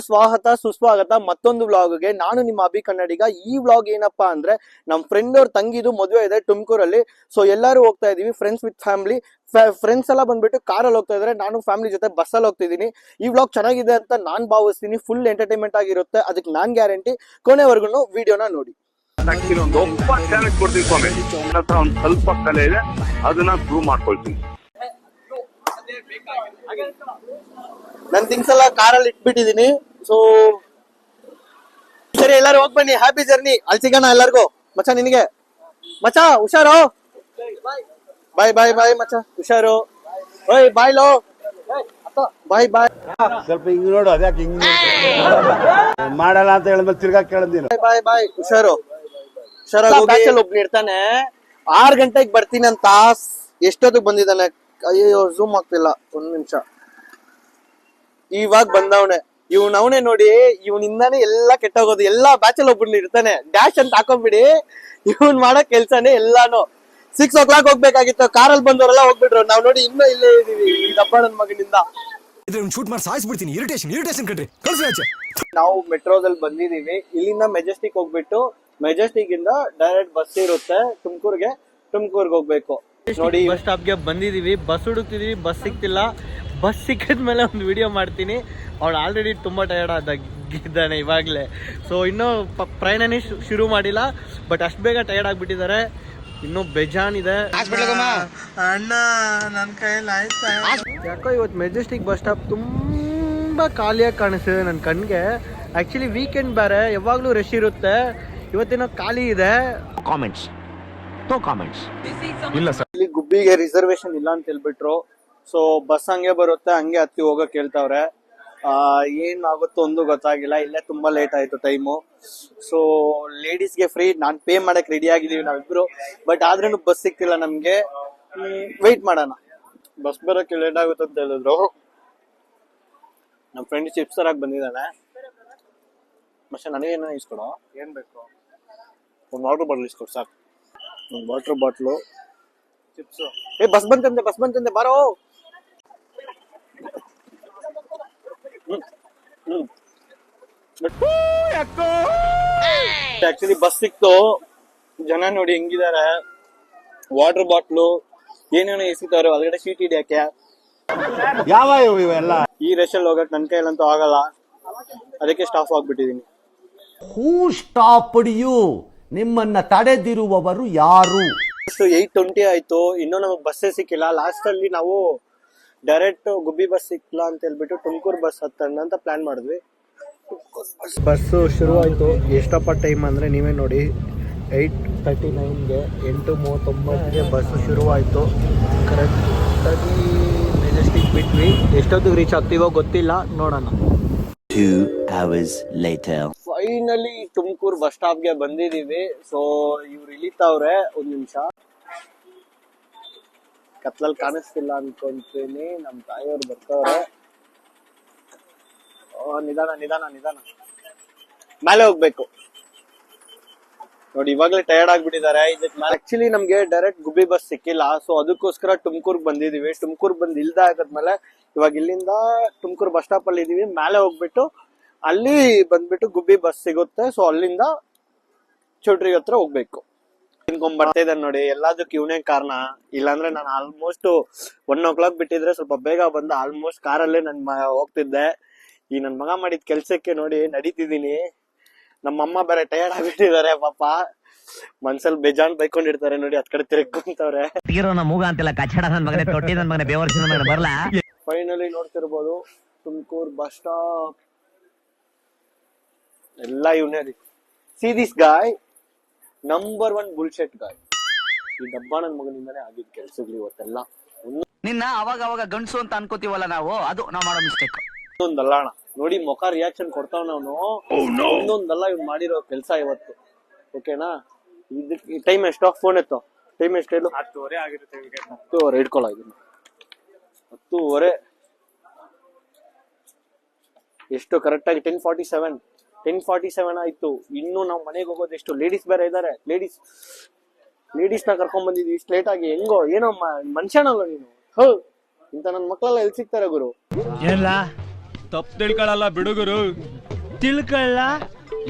ಸ್ವಾಗತ ಸುಸ್ವಾಗತ ಮತ್ತೊಂದು ವ್ಲಾಗ್ಗೆ. ನಾನು ನಿಮ್ಮ ಅಭಿ ಕನ್ನಡಿಗ. ಈ ವ್ಲಾಗ್ ಏನಪ್ಪಾ ಅಂದ್ರೆ ನಮ್ ಫ್ರೆಂಡ್ ಅವ್ರ ತಂಗಿದು ಮದುವೆ ಇದೆ ತುಮಕೂರಲ್ಲಿ. ಸೊ ಎಲ್ಲರೂ ಹೋಗ್ತಾ ಇದೀವಿ, ಫ್ರೆಂಡ್ಸ್ ವಿತ್ ಫ್ಯಾಮಿಲಿ. ಫ್ರೆಂಡ್ಸ್ ಎಲ್ಲ ಬಂದ್ಬಿಟ್ಟು ಕಾರಲ್ಲಿ ಹೋಗ್ತಾ ಇದಾರೆ, ನಾನು ಫ್ಯಾಮಿಲಿ ಜೊತೆ ಬಸ್ಸಲ್ಲಿ ಹೋಗ್ತಿದ್ದೀನಿ. ಈ ವ್ಲಾಗ್ ಚೆನ್ನಾಗಿದೆ ಅಂತ ನಾನ್ ಭಾವಿಸ್ತೀನಿ. ಫುಲ್ ಎಂಟರ್ಟೈನ್ಮೆಂಟ್ ಆಗಿರುತ್ತೆ, ಅದಕ್ಕೆ ನಾನ್ ಗ್ಯಾರಂಟಿ. ಕೊನೆವರೆಗೂ ವಿಡಿಯೋನ ನೋಡಿ. ಸ್ವಲ್ಪ ಕಲೆ ಇದೆ, ಅದನ್ನ ಪ್ರೂವ್ ಮಾಡ್ಕೊಳ್ತೀನಿ. ನನ್ ಥಿಂಗ್ಸ್ ಎಲ್ಲ ಕಾರಲ್ಲಿ ಇಟ್ಬಿಟ್ಟಿದೀನಿ. ಸೊ ಸರಿ, ಎಲ್ಲರೂ ಹೋಗ್ ಬನ್ನಿ. Happy journey. ಅಲ್ಲಿ ಸಿಗೋಣ ಎಲ್ಲರಿಗೂ. ಮಚ್ಚ ನಿನಗೆ ಮಚ್ಚ ಹುಷಾರು. ಬಾಯ್ ಬಾಯ್ ಬಾಯ್ ಮಚ್ಚ, ಹುಷಾರು. ಓಯ್ ಬಾಯ್ ಲೋ, ಬಾಯ್ ಬಾಯ್. ಸ್ವಲ್ಪ ಹಿಂಗ್ ನೋಡು, ಅದ್ಯಾಕೆ ಹಿಂಗ್ ಮಾಡಲ್ಲ ಅಂತ ಹೇಳಿದ್ಮೇಲೆ ತಿರ್ಗಾ ಕೇಳಿದ್ದೀನಿ. ಬಾಯ್ ಬಾಯ್, ಹುಷಾರು ಹುಷಾರಾಗಿ. ಒಬ್ನು ಇರ್ತಾನೆ 6 ಗಂಟೆಗೆ ಬರ್ತೀನಿ ಅಂತ, ಎಷ್ಟೊತ್ತಿಗೆ ಬಂದಿದ್ದಾನೆ? ಅಯ್ಯೋ ಝೂಮ್ ಆಗ್ತಿಲ್ಲ, ಒಂದ್ ನಿಮಿಷ. ಇವಾಗ ಬಂದವನೆ ಅವನೇ ನೋಡಿ. ಇವನಿಂದಾನೇ ಎಲ್ಲಾ ಕೆಟ್ಟೋಗೋದು. ಎಲ್ಲಾ ಬ್ಯಾಚಲ್ಲಿ ಒಬ್ಬನು ಇರ್ತಾನೆ, ಡ್ಯಾಶ್ ಅಂತ ಹಾಕೊಂಡ್ಬಿಡಿ. ಇವನ್ ಮಾಡೋ ಕೆಲ್ಸನೇ ಎಲ್ಲಾನು. 6 o'clock ಹೋಗ್ಬೇಕಾಗಿತ್ತು, ಕಾರಲ್ಲಿ ಬಂದವರೆಲ್ಲ ಹೋಗ್ಬಿಟ್ರು. ನಾವ್ ನೋಡಿ ಇನ್ನೂ ಇಲ್ಲೇ ಇದೀವಿ. ಈ ದಬ್ಬ ನನ್ ಮಗನಿಂದ ಶೂಟ್ ಮಾಡಿ ಸಾಯಿಸ್ಬಿಡ್ತೀನಿ. ಇರಿಟೇಷನ್ ಕಣ್ರಿ. ನಾವು ಮೆಟ್ರೋದಲ್ಲಿ ಬಂದಿದೀವಿ. ಇಲ್ಲಿಂದ ಮೆಜೆಸ್ಟಿಕ್ ಹೋಗ್ಬಿಟ್ಟು, ಮೆಜೆಸ್ಟಿಕ್ ಇಂದ ಡೈರೆಕ್ಟ್ ಬಸ್ ಇರುತ್ತೆ ತುಮಕೂರ್ಗೆ ಹೋಗ್ಬೇಕು. ನೋಡಿ ಬಸ್ ಸ್ಟಾಪ್ಗೆ ಬಂದಿದೀವಿ, ಬಸ್ ಹುಡುಕ್ತಿದೀವಿ, ಬಸ್ ಸಿಗ್ತಿಲ್ಲ. ಬಸ್ ಸಿಕ್ಕಿದ್ಮೇಲೆ ಒಂದು ವಿಡಿಯೋ ಮಾಡ್ತೀನಿ. ಅವಳು ಆಲ್ರೆಡಿ ತುಂಬ ಟಯರ್ಡ್ ಆಗಿದ್ದಾನೆ ಇವಾಗಲೇ. ಸೊ ಇನ್ನೂ ಪ್ರಯಾಣನೇ ಶುರು ಮಾಡಿಲ್ಲ, ಬಟ್ ಅಷ್ಟು ಬೇಗ ಟಯರ್ಡ್ ಆಗಿಬಿಟ್ಟಿದ್ದಾರೆ. ಇನ್ನೂ ಬೇಜಾನಿದೆ. ಅಣ್ಣ ನನ್ನ ಕೈಯಲ್ಲಿ ಆಯ್ತಾ? ಯಾಕೋ ಇವತ್ತು ಮೆಜೆಸ್ಟಿಕ್ ಬಸ್ ಸ್ಟಾಪ್ ತುಂಬ ಖಾಲಿಯಾಗಿ ಕಾಣಿಸ್ತಿದೆ ನನ್ನ ಕಣ್ಣಿಗೆ. ಆ್ಯಕ್ಚುಲಿ ವೀಕೆಂಡ್ ಬೇರೆ, ಯಾವಾಗಲೂ ರಶ್ ಇರುತ್ತೆ. ಇವತ್ತೇನೋ ಖಾಲಿ ಇದೆ. ಇಲ್ಲ ಸರ್, ಇಲ್ಲಿ ಗುಬ್ಬಿಗೆ ರಿಸರ್ವೇಶನ್ ಇಲ್ಲ ಅಂತ ಹೇಳ್ಬಿಟ್ರು. ಸೊ ಬಸ್ ಹಂಗೆ ಬರುತ್ತೆ, ಹಂಗೆ ಹತ್ತಿ ಹೋಗಕ್ ಹೇಳ್ತಾವ್ರೆ. ಏನ್ ಆಗುತ್ತೋ ಒಂದು ಗೊತ್ತಾಗಿಲ್ಲ. ಇಲ್ಲೇ ತುಂಬಾ ಲೇಟ್ ಆಯ್ತು ಟೈಮು. ಸೊ ಲೇಡೀಸ್ಗೆ ಫ್ರೀ, ನಾನ್ ಪೇ ಮಾಡಕ್ ರೆಡಿ ಆಗಿದೀವಿ ನಾವಿಬ್ರು. ಬಟ್ ಆದ್ರೂ ಬಸ್ ಸಿಕ್ತಿಲ್ಲ ನಮ್ಗೆ. ವೆಯ್ಟ್ ಮಾಡೋಣ, ಬಸ್ ಬರೋಕೆ ಲೇಟ್ ಆಗುತ್ತೆ ಅಂತ ಹೇಳಿದ್ರು. ನಮ್ ಫ್ರೆಂಡ್ ಚಿಪ್ಸ್ ತರಕ್ ಬಂದಿದ್ದಾನೆ. ಮತ್ತೆ ನನಗೇನೋ ಇಸ್ಕೊಡೋ. ಏನ್ ಬೇಕು? ಒಂದು ವಾಟರ್ ಬಾಟಲ್ ಇಸ್ಕೊಡು ಸಾಕು. ಒಂದು ವಾಟರ್ ಬಾಟ್ಲು, ಚಿಪ್ಸ್. ಬಸ್ ಬಂತಂದೆ ಬಾರೋ. ಆಕ್ಚುಲಿ ಬಸ್ ಸಿಕ್ತು. ಜನ ನೋಡಿ ಹೆಂಗಿದ್ದಾರೆ. ವಾಟರ್ ಬಾಟ್ಲು ಏನೇನೋ ಎಸಿತವ್ರೆ ಒಳಗಡೆ. ಶೀಟ್ ಹಿಡಿಯಕ್ಕೆ ಯಾವ ಇವೆಲ್ಲ. ಈ ರಶಲ್ಲಿ ಹೋಗಕ್ ನನ್ ಕೈಯಲ್ಲಂತೂ ಆಗಲ್ಲ, ಅದಕ್ಕೆ ಸ್ಟಾಪ್ ಆಗ್ಬಿಟ್ಟಿದೀನಿ. Who stopped you? ನಿಮ್ಮನ್ನ ತಡೆದಿರುವವರು ಯಾರು? 8:20 ಆಯ್ತು, ಇನ್ನೂ ನಮಗ್ ಬಸ್ಸೇ ಸಿಕ್ಕಿಲ್ಲ. ಲಾಸ್ಟ್ ಅಲ್ಲಿ ನಾವು ಡೈರೆಕ್ಟ್ ಗುಬ್ಬಿ ಬಸ್ ಸಿಕ್ಕಿಲ್ಲ ಅಂತ ಹೇಳ್ಬಿಟ್ಟು ತುಮಕೂರು ಬಸ್ ಹತ್ತಣ್ಣ ಅಂತ ಪ್ಲಾನ್ ಮಾಡಿದ್ವಿ. ಬಸ್ಸು ಶುರು ಆಯ್ತು. ಎಷ್ಟಪ್ಪ ಟೈಮ್ ಅಂದ್ರೆ ನೀವೇ ನೋಡಿ, 8:39ಗೆ 8:39ಗೆ ಬಸ್ಸು ಶುರುವಾಯಿತು. ಕರೆಕ್ಟಾಗಿ ಮೆಜೆಸ್ಟಿಕ್ ಬಿಟ್ವಿ. ಎಷ್ಟೊತ್ತಿಗೆ ರೀಚ್ ಆಗ್ತೀವೋ ಗೊತ್ತಿಲ್ಲ, ನೋಡೋಣ. 2 hours later. Finally Tumakuru bus ಸ್ಟಾಪ್ಗೆ ಬಂದಿದೀವಿ. ಸೊ ಇವ್ರು ಇಳಿತಾವ್ರೆ. ಒಂದ್ ನಿಮಿಷ, ಕತ್ಲಲ್ಲಿ ಕಾಣಿಸ್ತಿಲ್ಲ ಅನ್ಕೊಂತೀನಿ. ನಮ್ ತಾಯಿಯವ್ರು ಬರ್ತಾವ್ರೆ. ನಿಧಾನ ಮೇಲೆ ಹೋಗ್ಬೇಕು ನೋಡಿ. ಇವಾಗ್ಲೇ ಟಯರ್ಡ್ ಆಗ್ಬಿಟ್ಟಿದ್ದಾರೆ. ಇದಕ್ಕೆ ಆಕ್ಚುಲಿ ನಮ್ಗೆ ಡೈರೆಕ್ಟ್ ಗುಬ್ಬಿ ಬಸ್ ಸಿಕ್ಕಿಲ್ಲ. ಸೊ ಅದಕ್ಕೋಸ್ಕರ ತುಮಕೂರ್ಗ್ ಬಂದಿದೀವಿ. ತುಮಕೂರ್ ಬಂದ್ ಇಲ್ದ ಆಗದ್ಮೇಲೆ ಇವಾಗ ಇಲ್ಲಿಂದ ತುಮಕೂರು ಬಸ್ ಸ್ಟಾಪ್ ಅಲ್ಲಿ ಇದೀವಿ. ಮೇಲೆ ಹೋಗ್ಬಿಟ್ಟು ಅಲ್ಲಿ ಬಂದ್ಬಿಟ್ಟು ಗುಬ್ಬಿ ಬಸ್ ಸಿಗುತ್ತೆ. ಸೊ ಅಲ್ಲಿಂದ ಚೌಟ್ರಿಗೆ ಹತ್ರ ಹೋಗ್ಬೇಕು. ತಿನ್ಕೊಂಡ್ ಬರ್ತಾ ಇದ್ದಾನೆ ನೋಡಿ. ಎಲ್ಲದಕ್ಕೆ ಇವನೇ ಕಾರಣ. ಇಲ್ಲಾಂದ್ರೆ ನಾನು ಆಲ್ಮೋಸ್ಟ್ 1 o'clock ಬಿಟ್ಟಿದ್ರೆ ಸ್ವಲ್ಪ ಬೇಗ ಬಂದು ಆಲ್ಮೋಸ್ಟ್ ಕಾರಲ್ಲೇ ಹೋಗ್ತಿದ್ದೆ. ಈ ನನ್ ಮಗ ಮಾಡಿದ ಕೆಲ್ಸಕ್ಕೆ ನೋಡಿ ನಡೀತಿದೀನಿ. ನಮ್ಮಮ್ಮ ಬೇರೆ ಟಯರ್ಡ್ ಆಗ್ಬಿಟ್ಟಿದ್ದಾರೆ ಪಾಪ. ಮನ್ಸಲ್ಲಿ ಬೇಜಾನ್ ಬೈಕೊಂಡಿರ್ತಾರೆ ನೋಡಿ, ಅದ್ ಕಡೆ ತಿರ್ಕೊಂತವ್ರೆ. ಫೈನಲಿ ನೋಡ್ತಿರ್ಬೋದು ತುಮಕೂರು ಬಸ್ ಸ್ಟಾಪ್. ಎಲ್ಲ ಇವನೇ ರೀ. See this guy, number 1 bullshit guy. ಈ ಡಬ್ಬ ನನ್ ಮಗನಿಂದಾನೇ ಆಗಿದ್ ಕೆಲ್ಸಗಳು ಇವತ್ತೆಲ್ಲ. ನಿನ್ನ ಅವಾಗ ಗಂಡ್ಸು ಅಂತ ಅನ್ಕೋತೀವಲ್ಲ ನಾವು, ಅದು ನಾವ್ ಮಾಡೋ ಮಿಸ್ಟೇಕ್. ಒಂದಲ್ಲ ಅಣ್ಣ ನೋಡಿ, ಮುಖ ರಿಯಾಕ್ಷನ್ ಕೊಡ್ತಾವ್ ಅವನು. ಒಂದೊಂದಲ್ಲ ಇವ್ ಮಾಡಿರೋ ಕೆಲ್ಸ ಇವತ್ತು. ಓಕೆನಾ? ಇದಕ್ಕೆ ಟೈಮ್ ಎಷ್ಟು? ಫೋನ್ ಎತ್ತೋ. ಟೈಮ್ ಎಷ್ಟು ಹೇಳು? 10:30 ಆಗಿರುತ್ತೆ. 10:30 ಇಟ್ಕೊಳ್ಳ. ಇದನ್ನ 10:30 ಎಷ್ಟು ಕರೆಕ್ಟ್ ಆಗಿ 10:47 10:47 ಆಯ್ತು. ಇನ್ನು ನಾವು ಮನೆಗೆ ಹೋಗೋದು ಎಷ್ಟು, ಲೇಡೀಸ್ ಬೇರೆ ಇದಾರೆ. ಲೇಡೀಸ್ನ ಕರ್ಕೊಂಡ್ ಬಂದಿದ್ವಿ ಇಷ್ಟು ಲೇಟ್ ಆಗಿ. ಹೆಂಗೋ ಏನೋ ಮನುಷ್ಯನಲ್ಲ ನೀನು. ಹೋ ಇಂತ ನನ್ ಮಕ್ಳೆಲ್ಲ ಎಲ್ಲಿ ಸಿಗ್ತಾರೆ ಗುರು? ಏನ್ಲ ತಪ್ಪು ತಿಳ್ಕೊಳಲ್ಲ ಬಿಡುಗರು, ತಿಳ್ಕೊಳ್ಳ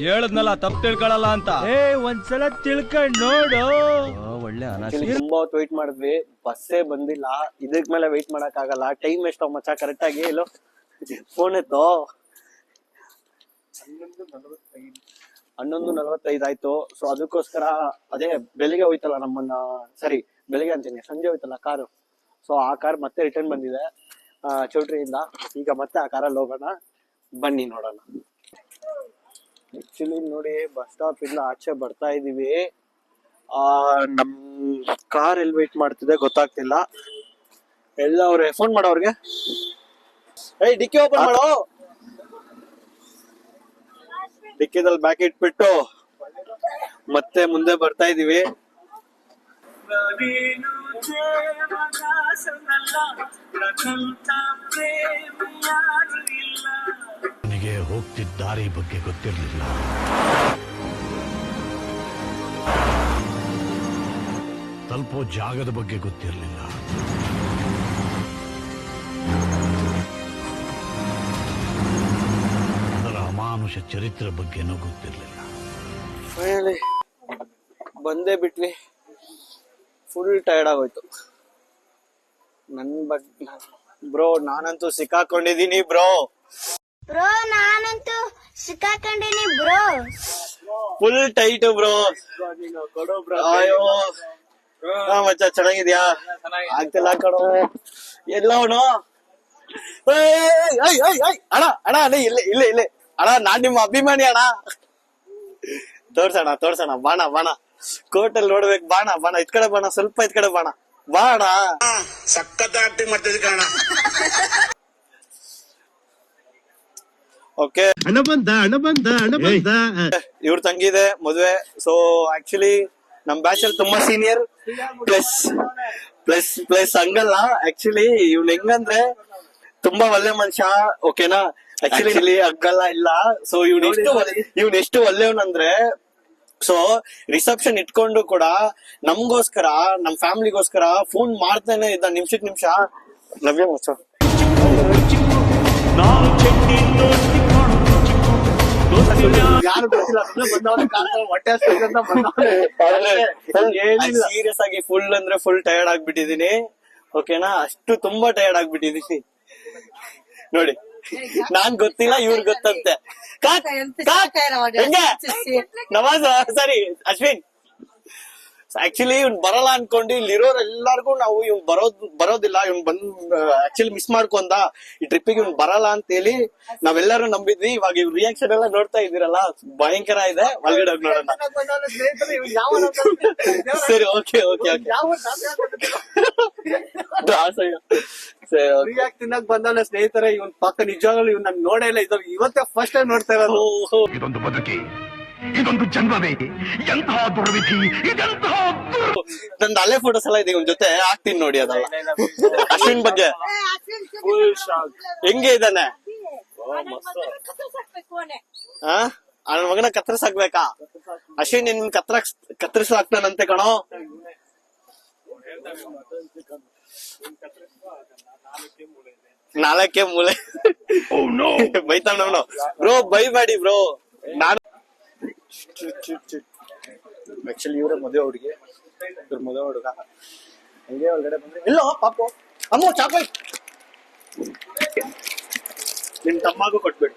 ಹೇಳದ್ನಲ್ಲ ತಪ್ಪು ತಿಳ್ಕೊಳಲ್ಲ ಅಂತ. ಒಂದ್ಸಲ ತಿಳ್ಕೊಂಡ್ ನೋಡು. ಒಳ್ಳೆ ತುಂಬಾ ಹೊತ್ತು ವೆಯ್ಟ್ ಮಾಡಿದ್ವಿ, ಬಸ್ಸೇ ಬಂದಿಲ್ಲ. ಇದಕ್ ಮೇಲೆ ವೆಯ್ಟ್ ಮಾಡಕ್ ಆಗಲ್ಲ. ಟೈಮ್ ಎಷ್ಟೋ ಮಚ್ಚ ಕರೆಕ್ಟ್ ಆಗಿ ಎಲ್ಲೋ ಫೋನ್ ಎತ್ತೋ 11:45 ಆಯ್ತು. ಸೊ ಅದಕ್ಕೋಸ್ಕರ ಅದೇ ಬೆಳಿಗ್ಗೆ ಹೋಯ್ತಲ್ಲ ನಮ್ಮನ್ನ, ಸರಿ ಬೆಳಿಗ್ಗೆ ಅಂತೀನಿ, ಸಂಜೆ ಹೋಯ್ತಲ್ಲ ಕಾರು. ಸೊ ಆ ಕಾರ್ ಮತ್ತೆ ರಿಟರ್ನ್ ಬಂದಿದೆ ಚೌಟ್ರಿಯಿಂದ. ಈಗ ಮತ್ತೆ ಆ ಕಾರಲ್ಲಿ ಹೋಗೋಣ, ಬನ್ನಿ ನೋಡೋಣ. ಆಕ್ಚುಲಿ ನೋಡಿ, ಬಸ್ ಸ್ಟಾಪ್ ಇಂದ ಆಚೆ ಬರ್ತಾ ಇದೀವಿ. ನಮ್ ಕಾರ್ ಎಲ್ಲಿ ವೇಟ್ ಮಾಡ್ತಿದೆ ಗೊತ್ತಾಗ್ತಿಲ್ಲ. ಎಲ್ಲ ಅವ್ರೆ ಫೋನ್ ಮಾಡೋರ್ಗೆ, ಏಯ್ ಡಿಕ್ಕಿ ಓಪನ್ ಮಾಡೋ. ಡಿಕ್ಕಿದಲ್ಲಿ ಬ್ಯಾಗ್ ಇಟ್ಬಿಟ್ಟು ಮತ್ತೆ ಮುಂದೆ ಬರ್ತಾ ಇದೀವಿ. ನನಗೆ ಹೋಗ್ತಿದ್ದ ದಾರಿ ಬಗ್ಗೆ ಗೊತ್ತಿರಲಿಲ್ಲ. ತಲುಪೋ ಜಾಗದ ಬಗ್ಗೆ ಗೊತ್ತಿರಲಿಲ್ಲ. ಅದರ ಅಮಾನುಷ ಚರಿತ್ರೆ ಬಗ್ಗೆನೂ ಗೊತ್ತಿರಲಿಲ್ಲ. ಫೈನಲಿ ಬಂದೇ ಬಿಟ್ವಿ. ಫುಲ್ ಟೈರ್ಡ್ ಆಗೋಯ್ತು. ಬ್ರೋ ನಾನಂತೂ ಸಿಕ್ಕಾಕೊಂಡಿದೀನಿ ಬ್ರೋ. ನಾನಂತೂ ಸಿಕ್ಕಾಕೊಂಡಿನಿ ಬ್ರೋ. Full tight bro. ಅಯ್ಯೋ ಮಚ್ಚ ಚೆನ್ನಾಗಿದ್ಯಾ? ಆಗ್ತಿಲ್ಲ ಕಣೋ ಎಲ್ಲವನು. ಅಣ್ಣ ಅಣ್ಣ ಇಲ್ಲೇ ಅಣ್ಣ, ನಾನ್ ನಿಮ್ಮ ಅಭಿಮಾನಿ ಅಣ್ಣ. ತೋರ್ಸಣ ಬಾಣ ಕೋರ್ಟಲ್ಲಿ ನೋಡ್ಬೇಕು. ಬಾಣ ಇದ್ ಕಡೆ ಬಾಣ, ಸ್ವಲ್ಪ ಇದ್ ಕಡೆ ಬಾಣ. ಸಖತ್ ಆಕ್ಟಿಂಗ್ ಮಾಡ್ತಿದ್ದೆ ಕಾರಣ. ಓಕೆ, ಇವ್ರ ತಂಗಿದೆ ಮದ್ವೆ. ಸೊ ಆಕ್ಚುಲಿ ನಮ್ ಬ್ಯಾಚ್ ಅಲ್ಲಿ ತುಂಬಾ ಸೀನಿಯರ್ ಪ್ಲಸ್ ಹಂಗಲ್ಲ. ಆಕ್ಚುಲಿ ಇವ್ನ ಹೆಂಗಂದ್ರೆ ತುಂಬಾ ಒಳ್ಳೆ ಮನುಷ್ಯ. ಓಕೆನಾ? ಆಕ್ಚುಲಿ ಹಂಗಲ್ಲ ಇಲ್ಲ. ಸೊ ಇವ್ನ ಎಷ್ಟು ಒಳ್ಳೆಯವನಂದ್ರೆ, ಸೊ ರಿಸೆಪ್ಷನ್ ಇಟ್ಕೊಂಡು ಕೂಡ ನಮ್ಗೋಸ್ಕರ, ನಮ್ ಫ್ಯಾಮಿಲಿಗೋಸ್ಕರ ಫೋನ್ ಮಾಡ್ತಾನೆ ಇದ್ದ ನಿಮಿಷ. ಲವ್ ಯು ಮಚ್ಚ. ಯಾರು ಗೊತ್ತಿಲ್ಲ, ಸೀರಿಯಸ್ ಆಗಿ ಫುಲ್ ಅಂದ್ರೆ ಫುಲ್ ಟಯರ್ಡ್ ಆಗ್ಬಿಟ್ಟಿದೀನಿ. ಓಕೆನಾ? ಅಷ್ಟು ತುಂಬಾ ಟಯರ್ಡ್ ಆಗ್ಬಿಟ್ಟಿದೀನಿ ನೋಡಿ. ನಾನ್ ಗೊತ್ತಿಲ್ಲ, ಇವ್ರ್ ಗೊತ್ತಂತೆ. ನವಾಜ್ ಸರಿ ಅಶ್ವಿನ್. ಆಕ್ಚುಲಿ ಇವ್ನ್ ಬರಲ್ಲ ಅನ್ಕೊಂಡು ಇಲ್ಲಿರೋರ್ ಎಲ್ಲಾರ್ಗು ನಾವು ಇವ್ನ್ ಬರೋದಿಲ್ಲ, ಇವ್ನ್ ಆಕ್ಚುಲಿ ಮಿಸ್ ಮಾಡ್ಕೊಂಡ ಈ ಟ್ರಿಪ್ಪಿಗೆ ಇವ್ನ್ ಬರಲ್ಲ ಅಂತ ಹೇಳಿ ನಾವೆಲ್ಲರೂ ನಂಬಿದ್ವಿ. ಇವಾಗ ಇವ್ ರಿಯಾಕ್ಷನ್ ಎಲ್ಲ ನೋಡ್ತಾ ಇದೀರಲ್ಲ, ಭಯಂಕರ ಇದೆ. ಒಳಗಡೆ ಹೋಗಿ ನೋಡೋಣ. ಸರಿ ಓಕೆ ತಿನ್ನಕ್ ಬಂದವನ ಸ್ನೇಹಿತರೆ, ಇವನ್ ಪಕ್ಕ ನಿಜವಾಗ್ಲೂ ಇವ್ನ ನೋಡೇ ಇಲ್ಲ. ಇವತ್ತೇ ಫಸ್ಟ್ ಟೈಮ್ ನೋಡ್ತಾ ಇರೋದು. ಇದೊಂದು ಬದುಕಿ, ಇದೊಂದು ಜನ್ಮವೇ, ಎಂತಹ ದುರ್ವಿಧಿ, ಇದೆಂತಹ ನಂದು ಹಳೆ ಫೋಟೋಸ್ ಎಲ್ಲ ಇದೆ ಇವನ್ ಜೊತೆ, ಹಾಕ್ತೀನಿ ನೋಡಿ. ಅದಲ್ಲ ಅಶ್ವಿನ್ ಬಗ್ಗೆ ಹೆಂಗೆ ಇದ್ದಾನೆ? ನನ್ನ ಮಗನ ಕತ್ತರಿಸಾಕ್ಬೇಕಾ? ಅಶ್ವಿನ್ ನಿನ್ ಕತ್ತರಿಸಾಕ್ತಾನಂತೆ ಕಣೋ. ನಾಲ್ಕೇ ಮೂಲೆ ಬೈತಾನ ಬ್ರೋ. ಬೈಬೇಡಿ ಬ್ರೋ. ನಾನು ಆಕ್ಚುಲಿ ಇವ್ರ ಮದುವೆ ಹುಡುಗಿ, ಇವ್ರ ಮದುವೆ ಹುಡುಗ. ಹಂಗೆ ಒಳಗಡೆ ಬಂದ್ರೆ ಎಲ್ಲೋ ಪಾಪು ಅಮ್ಮ ಚಾಕ್ಲೇಟ್ ನಿನ್ ತಮ್ಮಗೂ ಕೊಟ್ಬಿಡು.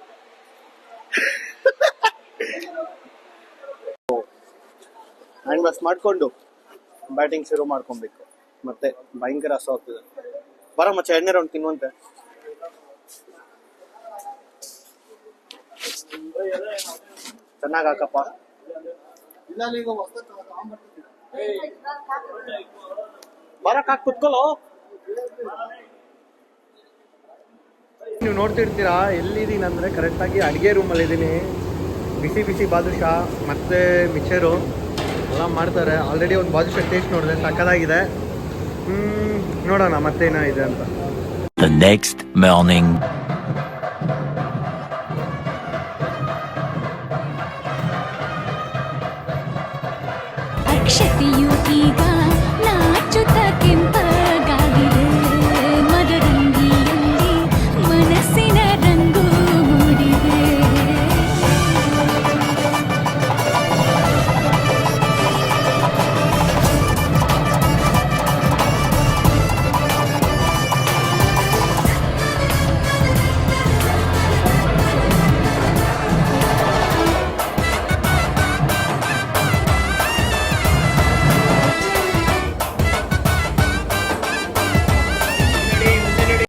ಹ್ಯಾಂಡ್ ವಾಶ್ ಮಾಡ್ಕೊಂಡು ಬ್ಯಾಟಿಂಗ್ ಶುರು ಮಾಡ್ಕೊಬೇಕು. ಮತ್ತೆ ಭಯಂಕರ ಹಸು ಆಗ್ತದೆ. ಬರ ಮಚ್ಚ ಎಣ್ಣೆ ರೌಂಡ್ ತಿನ್ನುವಂತೆ. ಚೆನ್ನಾಗ್ ಹಾಕಪ್ಪ. ಬರಕ್ ಹಾಕಿ ಕುತ್ಕೊಳ್ಳೋ. ನೀವು ನೋಡ್ತಿರ್ತೀರಾ ಎಲ್ಲಿದ್ದೀನಿ ಅಂದ್ರೆ ಕರೆಕ್ಟ್ ಆಗಿ ಅಡಿಗೆ ರೂಮಲ್ಲಿ ಇದ್ದೀನಿ. ಬಿಸಿ ಬಾದುಷಾ ಮತ್ತೆ ಮಿಕ್ಸರು ಎಲ್ಲ ಮಾಡ್ತಾರೆ. ಆಲ್ರೆಡಿ ಒಂದು ಬಾದುಷಾ ಟೇಸ್ಟ್ ನೋಡಿದೆ, ಸಕ್ಕದಾಗಿದೆ. ನೋಡೋಣ ಮತ್ತೇನಾಗಿದೆ ಅಂತ. The next morning. ಅಕ್ಷತೆಯು ಈಗ